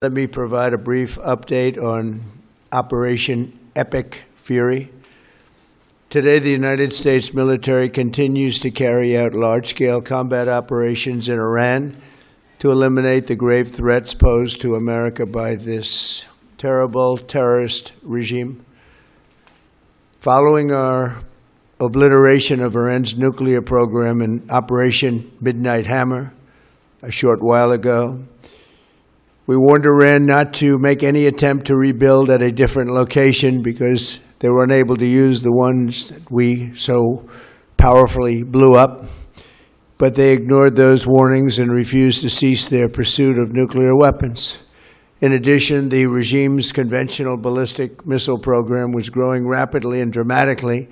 Let me provide a brief update on Operation Epic Fury. Today, the United States military continues to carry out large-scale combat operations in Iran to eliminate the grave threats posed to America by this terrible terrorist regime. Following our obliteration of Iran's nuclear program in Operation Midnight Hammer a short while ago, we warned Iran not to make any attempt to rebuild at a different location because they were unable to use the ones that we so powerfully blew up. But they ignored those warnings and refused to cease their pursuit of nuclear weapons. In addition, the regime's conventional ballistic missile program was growing rapidly and dramatically,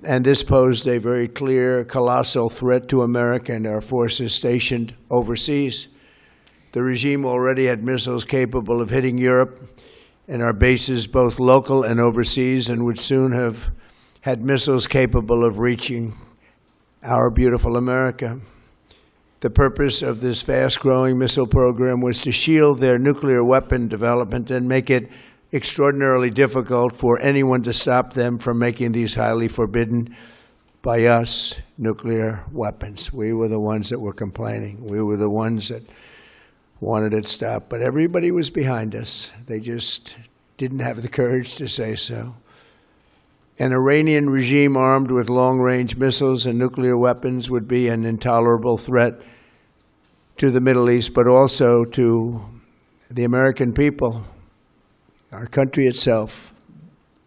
and this posed a very clear, colossal threat to America and our forces stationed overseas. The regime already had missiles capable of hitting Europe and our bases, both local and overseas, and would soon have had missiles capable of reaching our beautiful America. The purpose of this fast-growing missile program was to shield their nuclear weapon development and make it extraordinarily difficult for anyone to stop them from making these highly forbidden by us nuclear weapons. We were the ones that were complaining. We were the ones that wanted it stopped, but everybody was behind us. They just didn't have the courage to say so. An Iranian regime armed with long-range missiles and nuclear weapons would be an intolerable threat to the Middle East, but also to the American people. Our country itself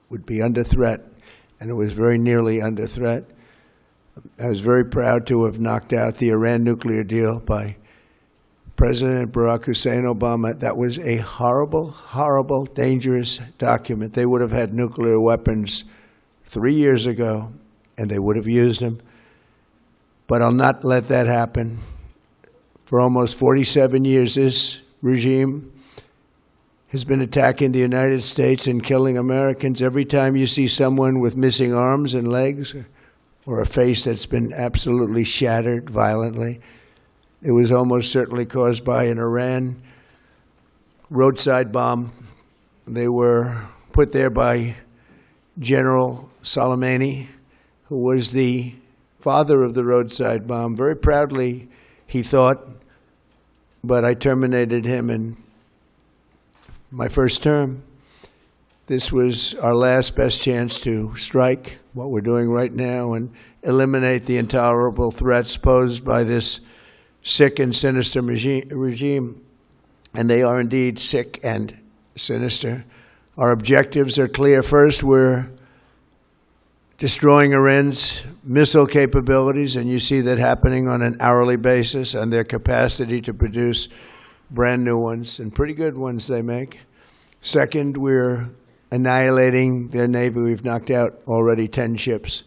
would be under threat, and it was very nearly under threat. I was very proud to have knocked out the Iran nuclear deal by President Barack Hussein Obama. That was a horrible, horrible, dangerous document. They would have had nuclear weapons 3 years ago, and they would have used them. But I'll not let that happen. For almost 47 years, this regime has been attacking the United States and killing Americans. Every time you see someone with missing arms and legs or a face that's been absolutely shattered violently, it was almost certainly caused by an Iran roadside bomb. They were put there by General Soleimani, who was the father of the roadside bomb. Very proudly, he thought, but I terminated him in my first term. This was our last best chance to strike what we're doing right now and eliminate the intolerable threats posed by this sick and sinister regime. And they are indeed sick and sinister. Our objectives are clear. First, we're destroying Iran's missile capabilities, and you see that happening on an hourly basis, and their capacity to produce brand new ones, and pretty good ones they make. Second, we're annihilating their Navy. We've knocked out already 10 ships.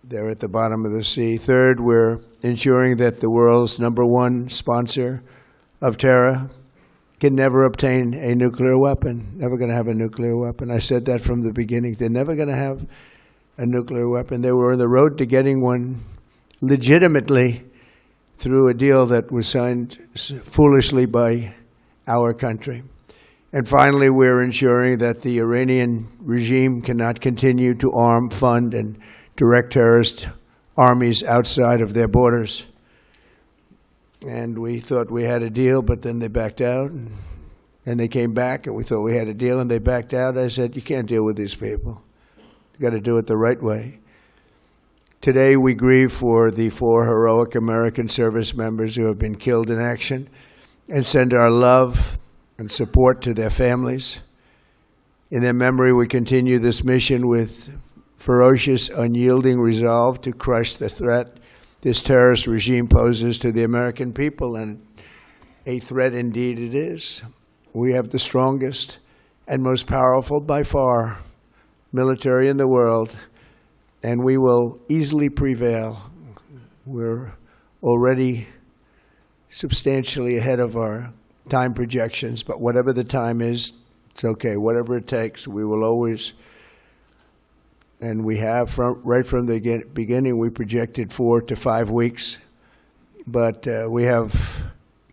They're at the bottom of the sea. Third, we're ensuring that the world's #1 sponsor of terror can never obtain a nuclear weapon, never going to have a nuclear weapon. I said that from the beginning. They're never going to have a nuclear weapon. They were on the road to getting one legitimately through a deal that was signed foolishly by our country. And finally, we're ensuring that the Iranian regime cannot continue to arm, fund, and direct terrorist armies outside of their borders. And we thought we had a deal, but then they backed out. And they came back, and we thought we had a deal, and they backed out. I said, you can't deal with these people. You've got to do it the right way. Today, we grieve for the 4 heroic American service members who have been killed in action and send our love and support to their families. In their memory, we continue this mission with ferocious, unyielding resolve to crush the threat this terrorist regime poses to the American people, and a threat indeed it is. We have the strongest and most powerful, by far, military in the world, and we will easily prevail. We're already substantially ahead of our time projections, but whatever the time is, it's okay. Whatever it takes, we will always. And we have, right from the beginning, we projected 4 to 5 weeks. But we have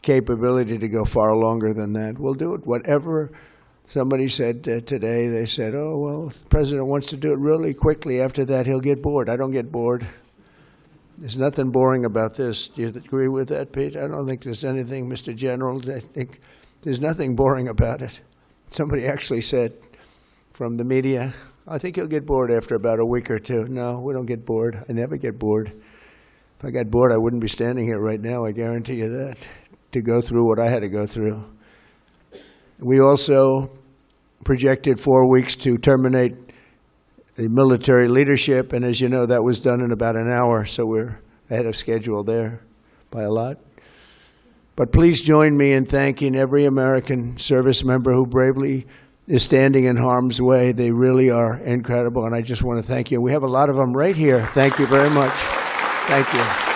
capability to go far longer than that. We'll do it. Whatever somebody said today, they said, oh, well, if the president wants to do it really quickly. After that, he'll get bored. I don't get bored. There's nothing boring about this. Do you agree with that, Pete? I don't think there's anything, Mr. General. I think there's nothing boring about it. Somebody actually said from the media, I think he'll get bored after about a week or two. No, we don't get bored. I never get bored. If I got bored, I wouldn't be standing here right now, I guarantee you that, to go through what I had to go through. We also projected 4 weeks to terminate the military leadership, and as you know, that was done in about an hour, so we're ahead of schedule there by a lot. But please join me in thanking every American service member who bravely is standing in harm's way. They really are incredible, and I just want to thank you. We have a lot of them right here. Thank you very much. Thank you.